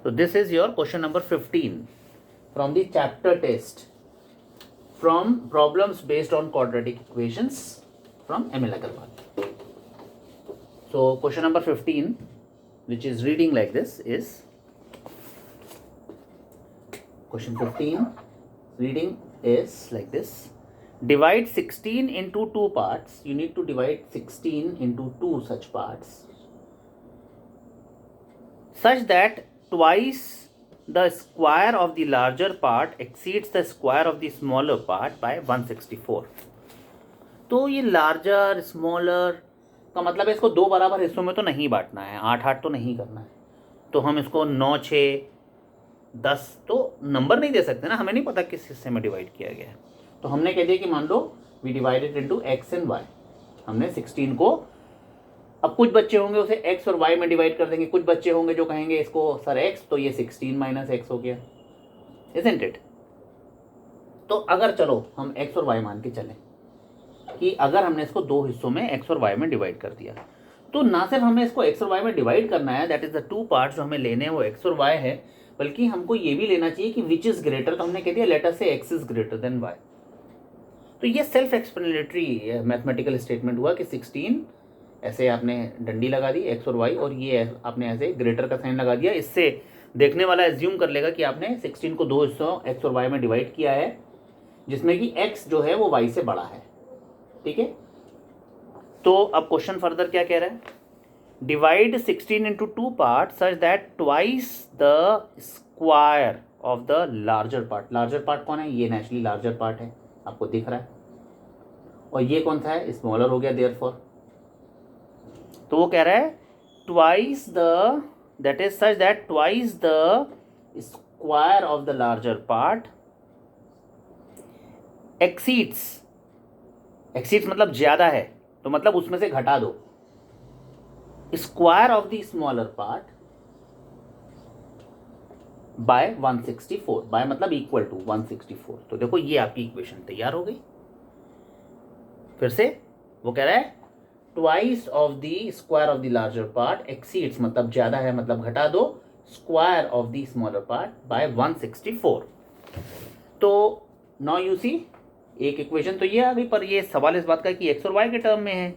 So this is your question number 15 from the chapter test from problems based on quadratic equations from ML Agarwal. So question number 15, which is reading like this, is question 15 reading is like this. Divide 16 into 2 parts. You need to divide 16 into 2 such parts such that twice the square of the larger part exceeds the square of the smaller part by 164. तो ये larger smaller का मतलब है इसको दो बराबर हिस्सों में तो नहीं बांटना है, 8-8 तो नहीं करना है, तो हम इसको 9, 6, 10 तो नंबर नहीं दे सकते ना, हमें नहीं पता किस हिस्से में डिवाइड किया गया है। तो हमने कह दिया कि मान लो we divided into x and y. हमने 16 को, अब कुछ बच्चे होंगे उसे x और y में डिवाइड कर देंगे, कुछ बच्चे होंगे जो कहेंगे इसको सर x, तो ये 16 माइनस एक्स हो गया, इजंट इट। तो अगर चलो हम x और y मान के चलें कि अगर हमने इसको दो हिस्सों में x और y में डिवाइड कर दिया, तो ना सिर्फ हमें इसको x और y में डिवाइड करना है, that is the two parts जो हमें लेने हैं वो x और y है, बल्कि हमको ये भी लेना चाहिए कि विच इज ग्रेटर। तो हमने कह दिया लेट अस से x is greater than y। तो ये सेल्फ एक्सप्लेनेटरी मैथमेटिकल स्टेटमेंट हुआ कि 16 ऐसे आपने डंडी लगा दी x और y, और ये आपने ऐसे ग्रेटर का साइन लगा दिया। इससे देखने वाला एज्यूम कर लेगा कि आपने 16 को दो हिस्सों x और y में डिवाइड किया है, जिसमें कि x जो है वो y से बड़ा है। ठीक है, तो अब क्वेश्चन फर्दर क्या कह रहा है, divide 16 into 2 part such that twice the square of the larger part. Larger part कौन है, ये नेचुरली लार्जर पार्ट है, आपको दिख रहा है, और ये कौन सा है, स्मॉलर हो गया देयरफॉर। तो वो कह रहा है twice the, that is such that twice the square of the larger part exceeds, exceeds मतलब ज्यादा है, तो मतलब उसमें से घटा दो, square of the smaller part by 164, by मतलब इक्वल टू 164। तो देखो ये आपकी इक्वेशन तैयार हो गई। फिर से वो कह रहा है twice of the square of the larger part exceeds मतलब ज्यादा है, मतलब घटा दो, square of the smaller part by 164। तो नाउ यू सी, एक इक्वेशन तो ये आ गई, पर ये सवाल इस बात का है कि एक्स और वाई के टर्म में है,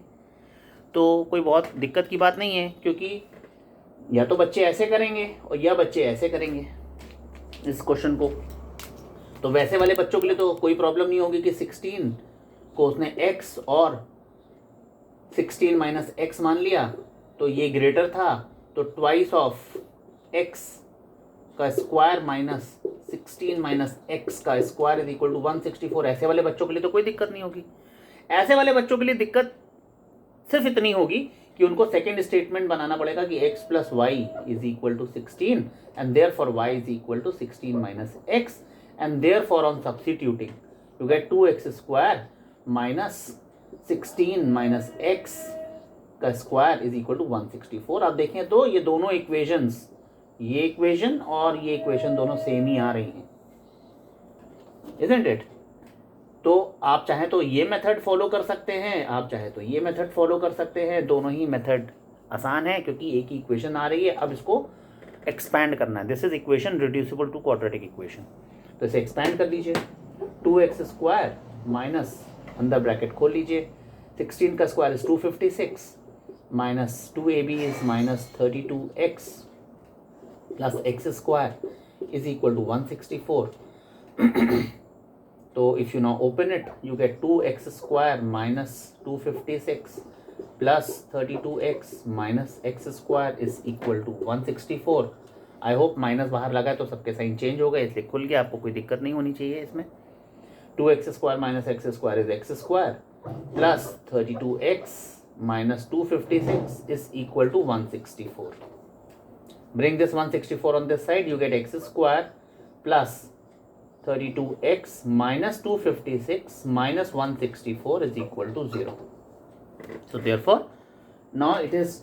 तो कोई बहुत दिक्कत की बात नहीं है, क्योंकि या तो बच्चे ऐसे करेंगे और या बच्चे ऐसे करेंगे इस क्वेश्चन को। तो वैसे वाले बच्चों के लिए तो कोई प्रॉब्लम नहीं होगी कि 16 को उसने x और 16 माइनस एक्स मान लिया, तो ये ग्रेटर था, तो ट्वाइस ऑफ x का स्क्वायर माइनस 16 माइनस एक्स का स्क्वायर इज इक्वल टू 164। ऐसे वाले बच्चों के लिए तो कोई दिक्कत नहीं होगी। ऐसे वाले बच्चों के लिए दिक्कत सिर्फ इतनी होगी कि उनको सेकेंड स्टेटमेंट बनाना पड़ेगा कि x plus y is equal to 16 and therefore y is equal to 16 minus x, and therefore on substituting you get 2x square minus 16 minus x का स्क्वायर इज इक्वल टू 164। आप देखें तो ये दोनों equations, ये equation और ये equation दोनों सेम ही आ रही हैं, इजंट इट। तो आप चाहे तो ये मेथड फॉलो कर सकते हैं, आप चाहे तो ये मेथड फॉलो कर सकते हैं, दोनों ही मेथड आसान है क्योंकि एक ही इक्वेशन आ रही है। अब इसको एक्सपैंड करना है, this is equation reducible to quadratic equation, तो इसे एक्सपैंड कर दीजिए। 2x स्क्वायर माइनस अंदर ब्रैकेट खोल लीजिए, 16 का square is 256 minus 2ab is minus 32x plus x square is equal to 164। तो if you now open it you get 2x square minus 256 plus 32x minus x square is equal to 164। I hope minus बाहर लगा है तो सबके sign change हो गए, इसलिए खुल गया, आपको कोई दिक्कत नहीं होनी चाहिए इसमें। 2x square minus x square is x square plus 32x minus 256 is equal to 164। Bring this 164 on this side, you get x square plus 32x minus 256 minus 164 is equal to 0. So therefore, now it is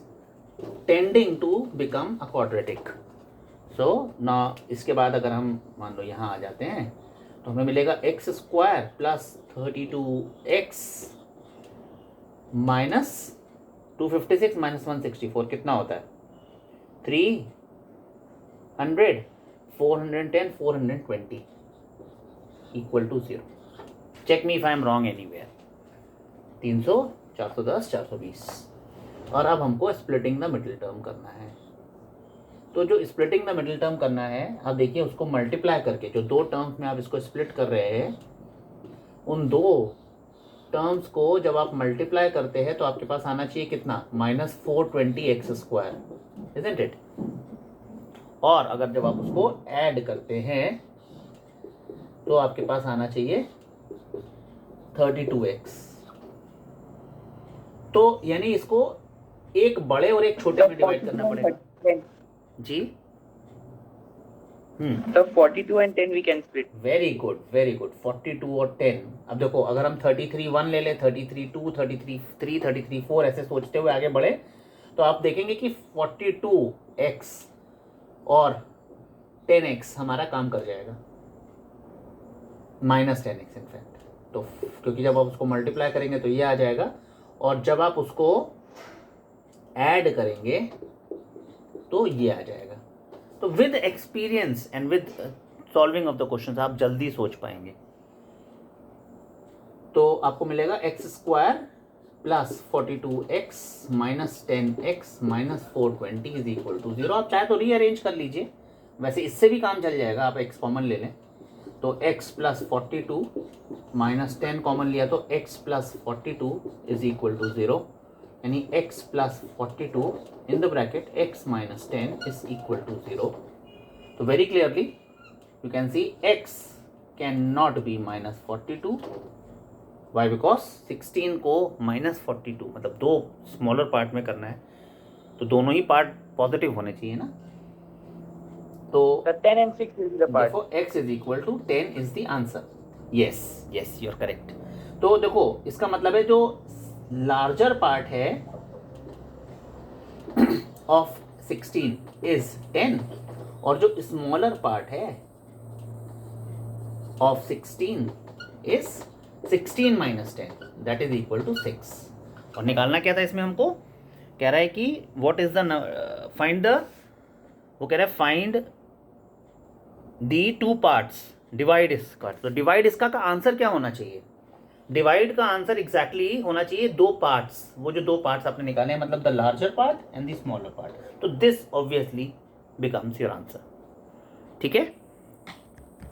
tending to become a quadratic. So now इसके बाद अगर हम मान लो यहाँ आ जाते हैं तो हमें मिलेगा x square plus 32x minus 256 minus 164 कितना होता है 3 100, 410, 420 equal to 0. Check me if I am wrong anywhere. 300, 410, 420. और अब हमको स्प्लिटिंग द मिडिल टर्म करना है. तो जो स्प्लिटिंग द मिडिल टर्म करना है, आप देखिए उसको मल्टीप्लाई करके, जो दो टर्म्स में आप इसको स्प्लिट कर रहे हैं, उन दो टर्म्स को जब आप मल्टीप्लाई करते हैं तो आपके पास आना चाहिए कितना, -420x², इजंट इट. और अगर जब आप उसको ऐड करते हैं तो आपके पास आना चाहिए 32x. तो यानी इसको एक बड़े और एक छोटे में डिवाइड करना पड़ेगा जी. तो 42 and 10 we can split. Very good, very good. 42 और 10. अब देखो, अगर हम 33 1 ले लें, 33 2, 33 3, 33 4 ऐसे सोचते हुए आगे बढ़े, तो आप देखेंगे कि 42x और 10x हमारा काम कर जाएगा, -10x इनफैक्ट. तो क्योंकि जब आप उसको मल्टीप्लाई करेंगे तो ये आ जाएगा, और जब आप उसको ऐड करेंगे तो ये आ जाएगा. तो with experience and with solving of the questions आप जल्दी सोच पाएंगे. तो आपको मिलेगा x² + 42x - 10x - 420 is equal to 0. आप चाहे तो रीअरेंज कर लीजिए, वैसे इससे भी काम चल जाएगा. आप x कॉमन ले लें तो x + 42 - 10 कॉमन लिया तो x + 42 इज इक्वल टू 0. यानी x + 42 in the bracket x - 10 is equal to 0. So very clearly you can see x cannot be -42. Why? Because 16 को -42 मतलब दो स्मॉलर पार्ट में करना है, तो दोनों ही पार्ट पॉजिटिव होने चाहिए ना. तो 10 and 6 is the part. Therefore x is equal to 10 is the answer. Yes, yes, you are correct. तो देखो इसका मतलब है जो लार्जर पार्ट है ऑफ 16 इज 10, और जो स्मॉलर पार्ट है of 16 is 16 - 10, that is equal to 6. और निकालना क्या था इसमें हमको, कह रहा है कि what is the find the, वो कह रहा है find the two parts, divide इसका. तो डिवाइड इसका का आंसर क्या होना चाहिए, डिवाइड का आंसर एग्जैक्टली होना चाहिए दो पार्ट्स. वो जो दो पार्ट्स आपने निकाले हैं, मतलब the larger part and the smaller part. तो this obviously becomes your answer. ठीक है.